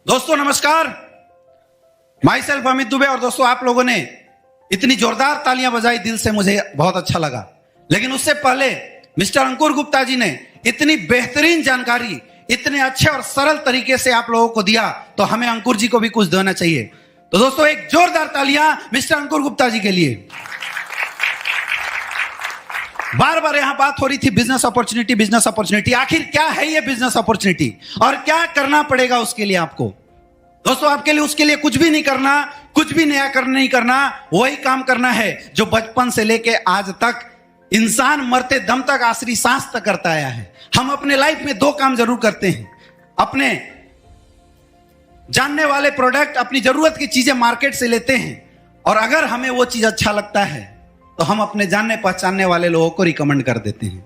दोस्तों नमस्कार, my self Amit Dubey. और दोस्तों आप लोगों ने इतनी जोरदार तालियां बजाई, दिल से मुझे बहुत अच्छा लगा। लेकिन उससे पहले मिस्टर अंकुर गुप्ता जी ने इतनी बेहतरीन जानकारी इतने अच्छे और सरल तरीके से आप लोगों को दिया, तो हमें अंकुर जी को भी कुछ देना चाहिए। तो दोस्तों एक जोरदार तालियां मिस्टर अंकुर गुप्ता जी के लिए। बार बार यहां बात हो रही थी बिजनेस अपॉर्चुनिटी, बिजनेस अपॉर्चुनिटी। आखिर क्या है ये बिजनेस अपॉर्चुनिटी और क्या करना पड़ेगा उसके लिए आपको? दोस्तों आपके लिए उसके लिए कुछ भी नहीं करना, कुछ भी नया नहीं करना, वही काम करना है जो बचपन से लेके आज तक इंसान मरते दम तक, आखिरी सांस तक करता आया है। हम अपने लाइफ में दो काम जरूर करते हैं। अपने जानने वाले प्रोडक्ट, अपनी जरूरत की चीजें मार्केट से लेते हैं, और अगर हमें वो चीज अच्छा लगता है तो हम अपने जानने पहचानने वाले लोगों को रिकमेंड कर देते हैं।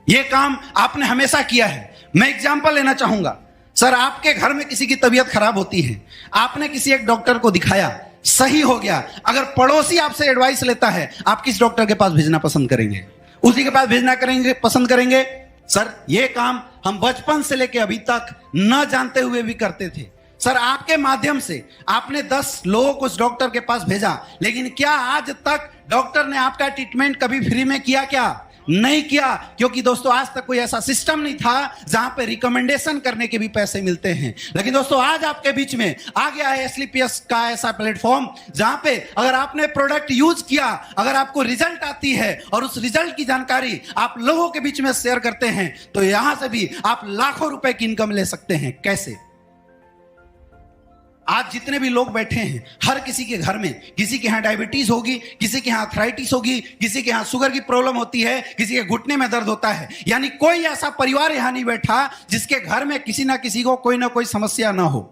यह काम आपने हमेशा किया है। मैं एग्जांपल लेना चाहूंगा। सर, आपके घर में किसी की तबीयत खराब होती है, आपने किसी एक डॉक्टर को दिखाया, सही हो गया। अगर पड़ोसी आपसे एडवाइस लेता है, आप किस डॉक्टर के पास भेजना पसंद करेंगे? उसी के पास भेजना पसंद करेंगे। सर, यह काम हम बचपन से लेकर अभी तक न जानते हुए भी करते थे। सर, आपके माध्यम से आपने 10 लोगों को उस डॉक्टर के पास भेजा, लेकिन क्या आज तक डॉक्टर ने आपका ट्रीटमेंट कभी फ्री में किया? क्या नहीं किया? क्योंकि दोस्तों आज तक कोई ऐसा सिस्टम नहीं था जहां पे रिकमेंडेशन करने के भी पैसे मिलते हैं। लेकिन दोस्तों आज आपके बीच में आ गया है SLPS का ऐसा प्लेटफॉर्म जहां पे अगर आपने प्रोडक्ट यूज किया, अगर आपको रिजल्ट आती है और उस रिजल्ट की जानकारी आप लोगों के बीच में शेयर करते हैं, तो यहां से भी आप लाखों रुपए की इनकम ले सकते हैं। कैसे? आज जितने भी लोग बैठे हैं, हर किसी के घर में किसी के यहां डायबिटीज होगी, किसी के यहां आर्थराइटिस होगी, किसी के यहां शुगर की प्रॉब्लम होती है, किसी के घुटने में दर्द होता है। यानी कोई ऐसा परिवार यहां नहीं बैठा जिसके घर में किसी ना किसी को कोई ना कोई समस्या ना हो।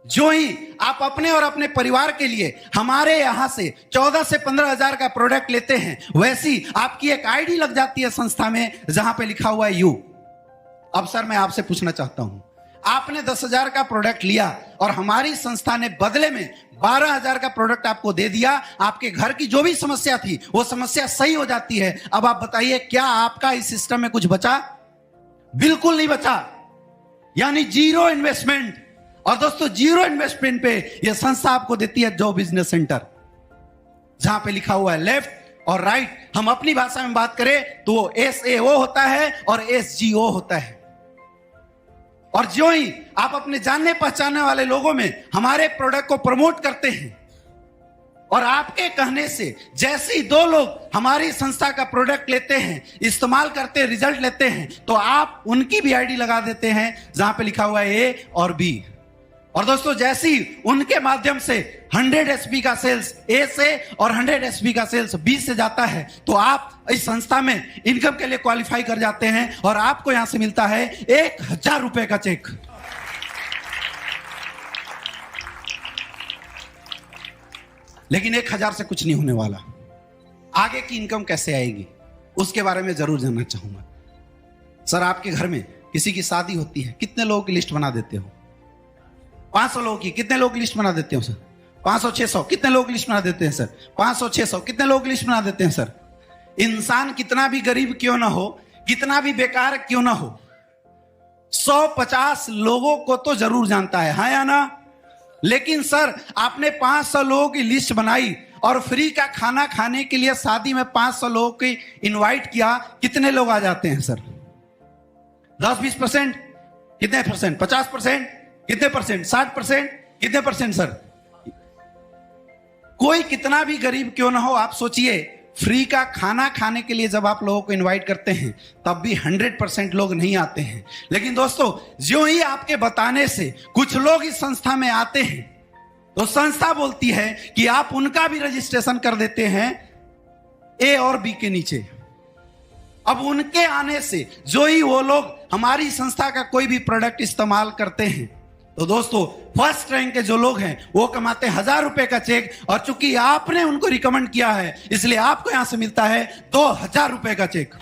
जो ही आप अपने और अपने परिवार के लिए हमारे यहां से 14 से 15 हजार का प्रोडक्ट लेते हैं, वैसी आपकी एक आईडी लग जाती है संस्था में जहां पे लिखा हुआ है यू। अब सर मैं आपसे पूछना चाहता हूं, आपने 10,000 का प्रोडक्ट लिया और हमारी संस्था ने बदले में 12,000 का प्रोडक्ट आपको दे दिया। आपके घर की जो भी समस्या थी वो समस्या सही हो जाती है। अब आप बताइए, क्या आपका इस सिस्टम में कुछ बचा? बिल्कुल नहीं बचा। यानी जीरो इन्वेस्टमेंट। और दोस्तों जीरो इन्वेस्टमेंट पे यह संस्था आपको देती है जो बिजनेस सेंटर, जहां पे लिखा हुआ है लेफ्ट और राइट। हम अपनी भाषा में बात करें तो SAO होता है और SGO होता है। और जो ही आप अपने जानने पहचानने वाले लोगों में हमारे प्रोडक्ट को प्रमोट करते हैं, और आपके कहने से जैसे ही 2 लोग हमारी संस्था का प्रोडक्ट लेते हैं, इस्तेमाल करते हैं, रिजल्ट लेते हैं, तो आप उनकी भी आईडी लगा देते हैं जहां पे लिखा हुआ है A और B। और दोस्तों जैसे ही उनके माध्यम से 100 SP का सेल्स A से और 100 SP का सेल्स B से जाता है, तो आप इस संस्था में इनकम के लिए क्वालिफाई कर जाते हैं और आपको यहां से मिलता है 1,000 रुपए का चेक। लेकिन 1,000 से कुछ नहीं होने वाला। आगे की इनकम कैसे आएगी उसके बारे में जरूर जानना चाहूंगा। सर, आपके घर में किसी की शादी होती है, कितने लोगों की लिस्ट बना देते हो? 500 लोगों की। कितने लोग लिस्ट बना देते हो सर? 500-600। कितने लोग लिस्ट बना देते हैं सर? 500-600। कितने लोग लिस्ट बना देते हैं सर? इंसान कितना भी गरीब क्यों ना हो, कितना भी बेकार क्यों ना हो, 150 लोगों को तो जरूर जानता है, हाँ या ना? लेकिन सर आपने 500 लोगों की लिस्ट बनाई और फ्री का खाना खाने के लिए शादी में 500 लोगों की इनवाइट किया, कितने लोग आ जाते हैं सर? 10-20%? कितने परसेंट? 50%? कितने परसेंट? 60%? कितने परसेंट सर? कोई कितना भी गरीब क्यों ना हो, आप सोचिए, फ्री का खाना खाने के लिए जब आप लोगों को इनवाइट करते हैं तब भी 100% लोग नहीं आते हैं। लेकिन दोस्तों जो ही आपके बताने से कुछ लोग इस संस्था में आते हैं, तो संस्था बोलती है कि आप उनका भी रजिस्ट्रेशन कर देते हैं A और B के नीचे। अब उनके आने से जो ही वो लोग हमारी संस्था का कोई भी प्रोडक्ट इस्तेमाल करते हैं, तो दोस्तों फर्स्ट रैंक के जो लोग हैं वो कमाते हैं 1,000 रुपए का चेक। और चूंकि आपने उनको रिकमेंड किया है, इसलिए आपको यहां से मिलता है 2,000 रुपए का चेक।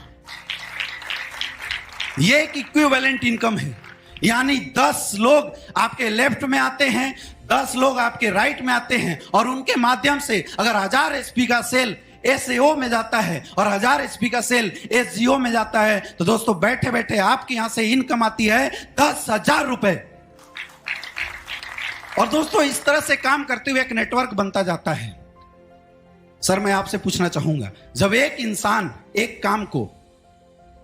ये एक इक्विवेलेंट इनकम है। यानी 10 लोग आपके लेफ्ट में आते हैं, 10 लोग आपके राइट में आते हैं, और उनके माध्यम से अगर 1000 SP का सेल SAO में जाता है और 1000 SP का सेल SGO में जाता है, तो दोस्तों बैठे बैठे आपके यहां से इनकम आती है 10,000 रुपए। और दोस्तों इस तरह से काम करते हुए एक नेटवर्क बनता जाता है। सर मैं आपसे पूछना चाहूंगा, जब एक इंसान एक काम को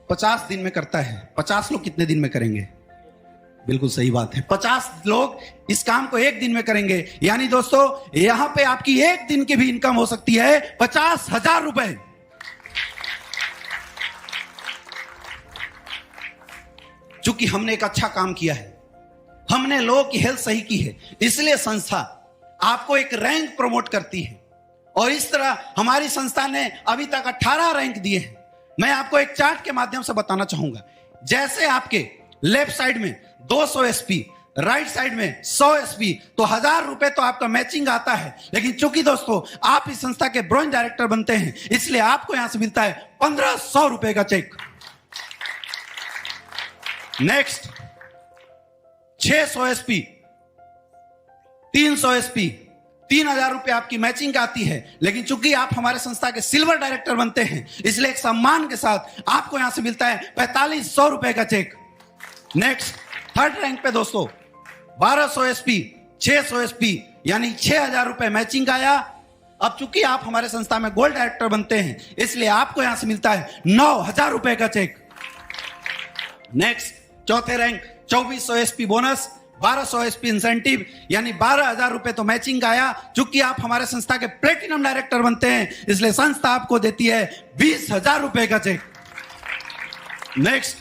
50 दिन में करता है, 50 लोग कितने दिन में करेंगे? बिल्कुल सही बात है, 50 लोग इस काम को एक दिन में करेंगे। यानी दोस्तों यहां पे आपकी एक दिन की भी इनकम हो सकती है 50,000 रुपए। चूंकि हमने एक अच्छा काम किया है, हमने लोगों की हेल्थ सही की है, इसलिए संस्था आपको एक रैंक प्रमोट करती है। और इस तरह हमारी संस्था ने अभी तक 18 रैंक दिए हैं। मैं आपको एक चार्ट के माध्यम से बताना चाहूंगा। जैसे आपके लेफ्ट साइड में 200 एसपी, राइट साइड में 100 एसपी, तो 1000 रुपए तो आपका मैचिंग आता है। लेकिन चूंकि दोस्तों आप इस संस्था के ब्रोंज डायरेक्टर बनते हैं, इसलिए आपको यहां से मिलता है 1500 रुपए का चेक। नेक्स्ट 600 एसपी, 300 एसपी, 3000 रुपए आपकी मैचिंग आती है। लेकिन चूंकि आप हमारे संस्था के सिल्वर डायरेक्टर बनते हैं, इसलिए एक सम्मान के साथ आपको यहां से मिलता है 4500 रुपए का चेक। नेक्स्ट थर्ड रैंक पे दोस्तों 1200 एसपी, 600 एसपी, यानी 6000 रुपए मैचिंग आया। अब चूंकि आप हमारे संस्था में गोल्ड डायरेक्टर बनते हैं, इसलिए आपको यहां से मिलता है 9000 रुपए का चेक। नेक्स्ट चौथे rank 2400 SP bonus, 1200 SP incentive, यानी 12000 रुपए तो मैचिंग आया। चूंकि आप हमारे संस्था के प्लेटिनम डायरेक्टर बनते हैं, इसलिए संस्था आपको देती है 20000 रुपए का चेक। नेक्स्ट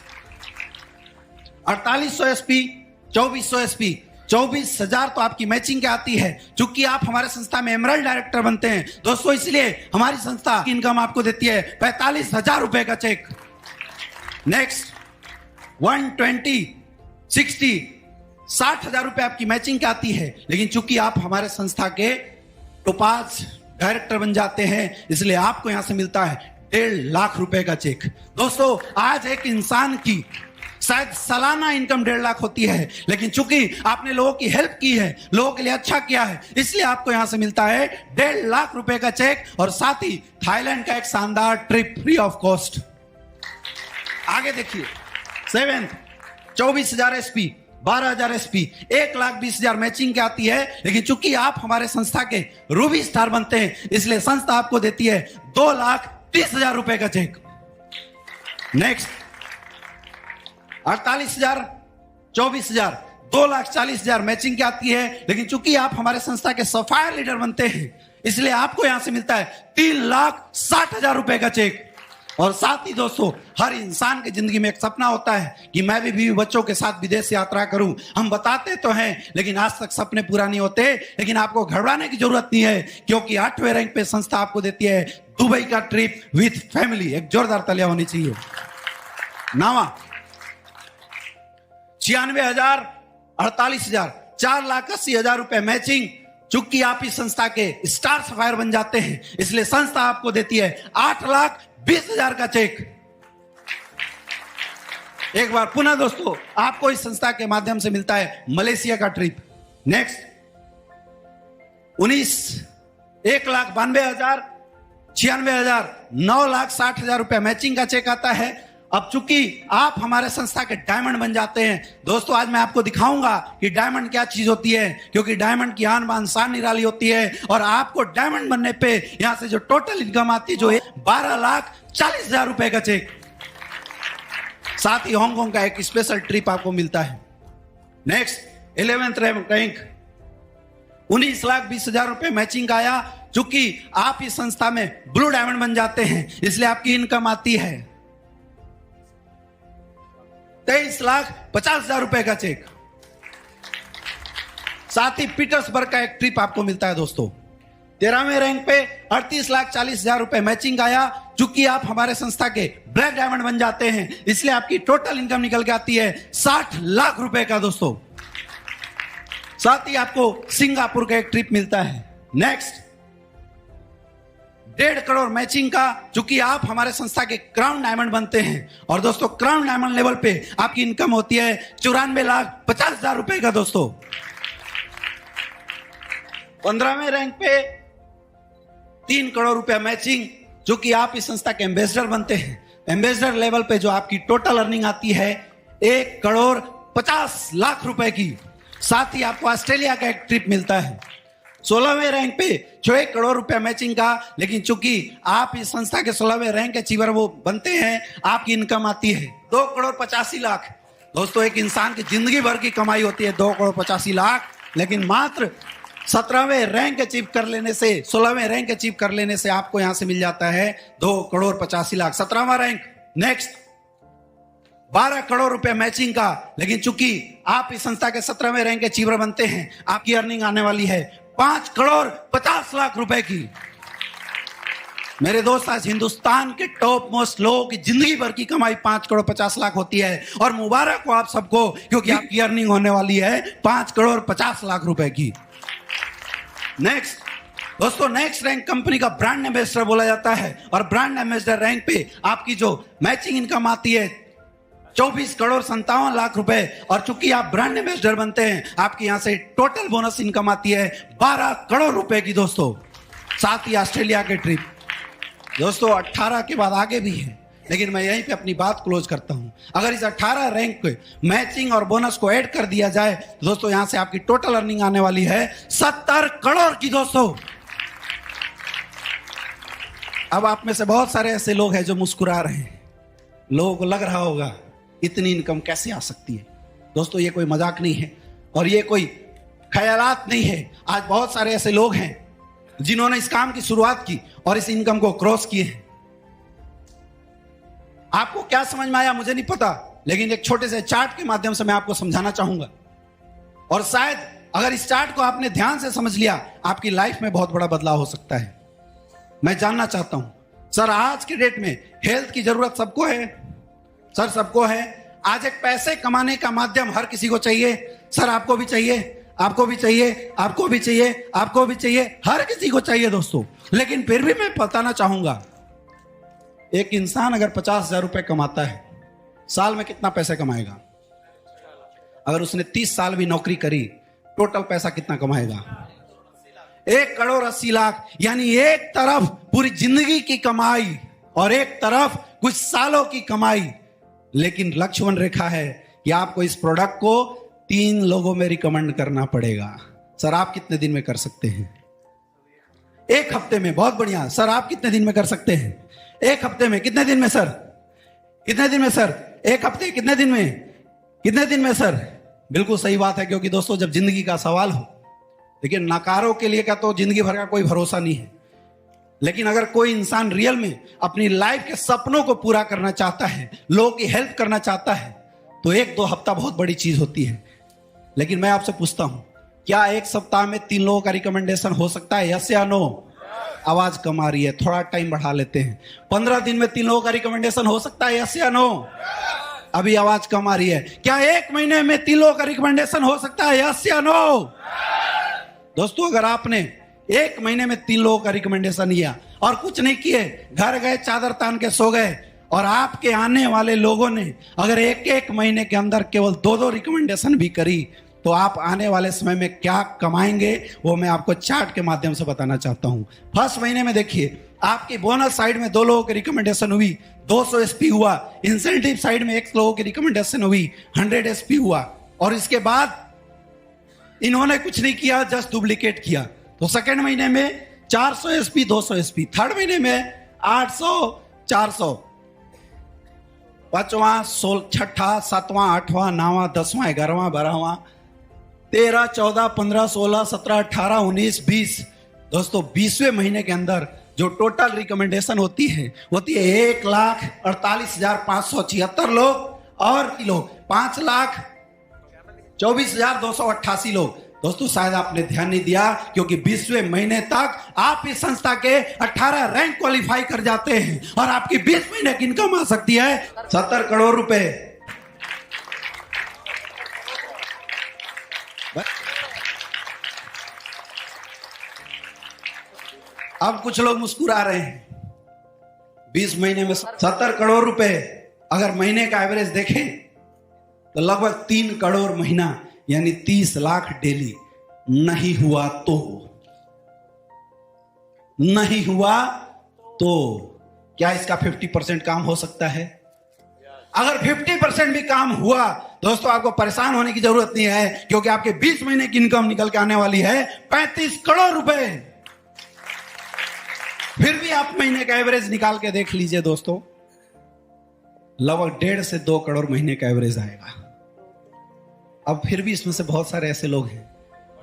4800 एसपी, 2400 एसपी, 24000 तो आपकी मैचिंग के आती है। चूंकि आप हमारे संस्था में एमरल्ड डायरेक्टर बनते हैं दोस्तों, इसलिए हमारी संस्था की इनकम आपको देती है 45000 रुपए का चेक। नेक्स्ट 120, 60, 60,000 रुपए आपकी मैचिंग की आती है। लेकिन चूंकि आप हमारे संस्था के टोपाज डायरेक्टर बन जाते हैं, इसलिए आपको यहां से मिलता है 1.5 लाख रुपए का चेक। दोस्तों आज एक इंसान की शायद सालाना इनकम 1.5 लाख होती है, लेकिन चूंकि आपने लोगों की हेल्प की है, लोगों के लिए अच्छा किया है, इसलिए आपको यहां से मिलता है 1.5 लाख रुपए का चेक। और साथ ही थाईलैंड का एक शानदार ट्रिप फ्री ऑफ कॉस्ट। आगे देखिए 7th 24,000 एसपी, 12,000 एसपी, 1,20,000 मैचिंग की आती है। लेकिन चूंकि आप हमारे संस्था के रूबी स्टार बनते हैं, इसलिए संस्था आपको देती है 2,30,000 रुपए का चेक। नेक्स्ट 48,000, 24,000, 2,40,000 मैचिंग की आती है। लेकिन चूंकि आप हमारे संस्था के सफायर लीडर बनते हैं, इसलिए आपको यहां से मिलता है 3,60,000 रुपए का चेक। और साथ ही दोस्तों हर इंसान की जिंदगी में एक सपना होता है कि मैं भी बीवी बच्चों के साथ विदेश यात्रा करूं। हम बताते तो हैं, लेकिन आज तक सपने पूरा नहीं होते। लेकिन आपको घबराने की जरूरत नहीं है, क्योंकि 8वें रैंक पे संस्था आपको देती है दुबई का ट्रिप विथ फैमिली। एक जोरदार तालियां होनी चाहिए। 9वां 96,000, 48,000, 4,80,000 रुपए मैचिंग। चूंकि आप इस संस्था के स्टार सफायर बन जाते हैं, इसलिए संस्था आपको देती है 8,20,000 का चेक। एक बार पुनः दोस्तों आपको इस संस्था के माध्यम से मिलता है मलेशिया का ट्रिप। नेक्स्ट 19 1,92,000, 96,000, 9,60,000 रुपए मैचिंग का चेक आता है। अब चूंकि आप हमारे संस्था के डायमंड बन जाते हैं दोस्तों, आज मैं आपको दिखाऊंगा कि डायमंड क्या चीज होती है, क्योंकि डायमंड की आन बान शान निराली होती है। और आपको डायमंड बनने पे यहां से जो टोटल इनकम आती है जो है 12,40,000 रुपए का चेक। साथ ही हांगकांग का एक स्पेशल ट्रिप आपको मिलता है। नेक्स्ट 11th रैंक 19,20,000 रुपए मैचिंग आया। चूंकि आप इस संस्था में ब्लू डायमंड बन जाते हैं, इसलिए आपकी इनकम आती है 23,50,000 रुपए का चेक। साथ ही पीटर्सबर्ग का एक ट्रिप आपको मिलता है दोस्तों। 13वें रैंक पे 38,40,000 रुपए मैचिंग आया। चूंकि आप हमारे संस्था के ब्लैक डायमंड बन जाते हैं, इसलिए आपकी टोटल इनकम निकल के आती है 60 लाख रुपए का दोस्तों। साथ ही आपको सिंगापुर का एक ट्रिप मिलता है। नेक्स्ट 1.5 करोड़ मैचिंग का। चूंकि आप हमारे संस्था के क्राउन डायमंड बनते हैं, और दोस्तों क्राउन डायमंड लेवल पे आपकी इनकम होती है 94,50,000 रुपए का दोस्तों। 15वें रैंक पे 3 करोड़ रुपया मैचिंग। चूंकि आप इस संस्था के एम्बेसडर बनते हैं, एम्बेसडर लेवल पे जो आपकी टोटल अर्निंग आती है 1,50,00,000 रुपए की। साथ ही आपको ऑस्ट्रेलिया का एक ट्रिप मिलता है। 16वें रैंक पे जो 1 करोड़ रुपया मैचिंग का, लेकिन चूंकि आप इस संस्था के 16वें रैंक के अचीवर वो बनते हैं, आपकी इनकम आती है 2 करोड़ 85 लाख। दोस्तों, एक इंसान की जिंदगी भर की कमाई होती है 2 करोड़ 85 लाख, लेकिन मात्र 17वें रैंक अचीव कर लेने से, 16वें रैंक अचीव कर लेने से आपको यहां से मिल जाता है 2 करोड़ 85 लाख। 17वां रैंक। नेक्स्ट 12 करोड़ रुपए मैचिंग का, लेकिन चूंकि आप इस संस्था के 17वें रैंक के अचीवर बनते हैं, आपकी अर्निंग आने वाली है 5 करोड़ 50 लाख रुपए की। मेरे दोस्त, आज हिंदुस्तान के टॉप मोस्ट लोगों की जिंदगी भर की कमाई 5 करोड़ 50 लाख होती है, और मुबारक हो आप सबको, क्योंकि आपकी अर्निंग होने वाली है 5 करोड़ 50 लाख रुपए की। नेक्स्ट दोस्तों, नेक्स्ट रैंक कंपनी का ब्रांड एम्बेसडर बोला जाता है, और ब्रांड एम्बेसडर रैंक पे आपकी जो मैचिंग इनकम आती है 24 करोड़ 57 लाख रुपए, और चूंकि आप ब्रांड एम्बेसडर बनते हैं, आपकी यहां से टोटल बोनस इनकम आती है 12 करोड़ रुपए की। दोस्तों, साथ ही ऑस्ट्रेलिया के ट्रिप। दोस्तों, 18 के बाद आगे भी है, लेकिन मैं यहीं पे अपनी बात क्लोज करता हूं। अगर इस 18 रैंक पे मैचिंग और बोनस को ऐड कर दिया जाए, दोस्तों यहां से आपकी टोटल अर्निंग आने वाली है 70 करोड़ की। दोस्तों, अब आप में से बहुत सारे ऐसे लोग हैं जो मुस्कुरा रहे हैं। लोगों को लग रहा होगा इतनी इनकम कैसे आ सकती है। दोस्तों, ये कोई मजाक नहीं है और ये कोई ख्यालात नहीं है। आज बहुत सारे ऐसे लोग हैं जिन्होंने इस काम की शुरुआत की और इस इनकम को क्रॉस किए हैं। आपको क्या समझ में आया मुझे नहीं पता, लेकिन एक छोटे से चार्ट के माध्यम से मैं आपको समझाना चाहूंगा, और शायद अगर इस चार्ट को आपने ध्यान से समझ लिया, आपकी लाइफ में बहुत बड़ा बदलाव हो सकता है। मैं जानना चाहता हूं, सर आज के डेट में हेल्थ की जरूरत सबको है? सर सबको है। आज एक पैसे कमाने का माध्यम हर किसी को चाहिए। सर आपको भी चाहिए, आपको भी चाहिए, आपको भी चाहिए, आपको भी चाहिए, हर किसी को चाहिए दोस्तों। लेकिन फिर भी मैं बताना चाहूंगा, एक इंसान अगर 50,000 रुपए कमाता है, साल में कितना पैसा कमाएगा? अगर उसने 30 साल भी नौकरी करी, टोटल पैसा कितना कमाएगा? 1 करोड़ 80 लाख। यानी एक तरफ पूरी जिंदगी की कमाई और एक तरफ कुछ सालों की कमाई। लेकिन लक्ष्मण रेखा है कि आपको इस प्रोडक्ट को 3 लोगों में रिकमेंड करना पड़ेगा। सर आप कितने दिन में कर सकते हैं? 1 हफ्ते में। बहुत बढ़िया। सर आप कितने दिन में कर सकते हैं? 1 हफ्ते में। कितने दिन में सर? कितने दिन में सर? 1 हफ्ते। कितने दिन में? कितने दिन में सर? बिल्कुल सही बात है, क्योंकि दोस्तों जब जिंदगी का सवाल हो, लेकिन नकारों के लिए क्या तो जिंदगी भर का कोई भरोसा नहीं है। लेकिन अगर कोई इंसान रियल में अपनी लाइफ के सपनों को पूरा करना चाहता है, लोगों की हेल्प करना चाहता है, तो 1-2 हफ्ता बहुत बड़ी चीज होती है। लेकिन मैं आपसे पूछता हूं, क्या 1 सप्ताह में 3 लोगों का रिकमेंडेशन हो सकता है? यस या नो? आवाज कम आ रही है, थोड़ा टाइम बढ़ा लेते हैं। 15 दिन में 3 लोगों का रिकमेंडेशन हो सकता है? यस या नो? अभी आवाज कम आ रही है। क्या 1 महीने में 3 लोगों का रिकमेंडेशन हो सकता है? यस या नो? दोस्तों, अगर आपने 1 महीने में 3 लोगों का रिकमेंडेशन लिया और कुछ नहीं किए, घर गए, चादर तान के सो गए, और आपके आने वाले लोगों ने अगर 1-1 महीने के अंदर केवल 2-2 रिकमेंडेशन भी करी, तो आप आने वाले समय में क्या कमाएंगे, वो मैं आपको चार्ट के माध्यम से बताना चाहता हूं। फर्स्ट महीने में देखिए, आपकी बोनस साइड में 2 लोगों की रिकमेंडेशन हुई, 200 एसपी हुआ। इंसेंटिव साइड में 1 लोगों की रिकमेंडेशन हुई, 100 एसपी हुआ। और इसके बाद इन्होंने कुछ नहीं किया, जस्ट डुप्लीकेट किया। तो सेकेंड महीने में 400 एसपी, 200 एसपी। थर्ड महीने में 800, 400। 5वां, 6वां, 7वां, 8वां, 9वां, 10वां, 11वां, 12वां, 13, 14, 15, 16, 17, 18, 19, 20। दोस्तों 20वें महीने के अंदर जो टोटल रिकमेंडेशन होती है 1,48,576 लोग, और लोग 5,24,288 लोग। दोस्तों शायद आपने ध्यान नहीं दिया, क्योंकि 20वें महीने तक आप इस संस्था के 18 रैंक क्वालिफाई कर जाते हैं, और आपकी 20 महीने की इनकम आ सकती है 70 करोड़ रुपए। अब कुछ लोग मुस्कुरा रहे हैं। 20 महीने में 70 करोड़ रुपए अगर महीने का एवरेज देखें तो लगभग 3 करोड़ महीना, यानी 30 लाख डेली। नहीं हुआ तो क्या इसका 50% काम हो सकता है? अगर 50% भी काम हुआ दोस्तों आपको परेशान होने की जरूरत नहीं है, क्योंकि आपके 20 महीने की इनकम निकल के आने वाली है 35 करोड़ रुपए। फिर भी आप महीने का एवरेज निकाल के देख लीजिए दोस्तों, लगभग 1.5 से 2 करोड़ महीने का एवरेज आएगा। अब फिर भी इसमें से बहुत सारे ऐसे लोग हैं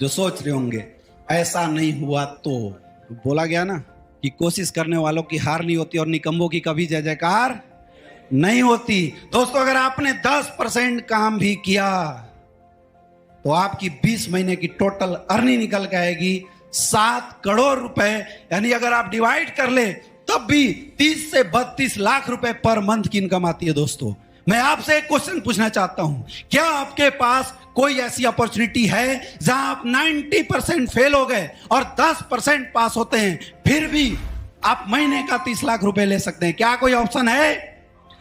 जो सोच रहे होंगे ऐसा नहीं हुआ तो बोला गया ना कि कोशिश करने वालों की हार नहीं होती और निकम्मों की कभी जय जयकार नहीं होती। दोस्तों अगर आपने 10% काम भी किया तो आपकी 20 महीने की टोटल अर्निंग निकल के आएगी 7 करोड़ रुपए। यानी अगर आप डिवाइड कर ले तब भी 30 से 32 लाख रुपए पर मंथ की इनकम आती है। दोस्तों मैं आपसे एक क्वेश्चन पूछना चाहता हूं, क्या आपके पास कोई ऐसी अपॉर्चुनिटी है जहां आप 90% फेल हो गए और 10% पास होते हैं, फिर भी आप महीने का 30 लाख रुपए ले सकते हैं? क्या कोई ऑप्शन है?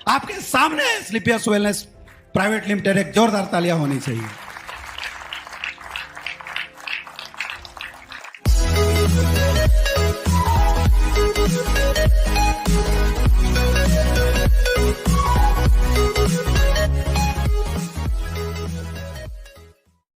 आपके सामने स्लीपियस वेलनेस प्राइवेट लिमिटेड। एक जोरदार तालियां होनी चाहिए।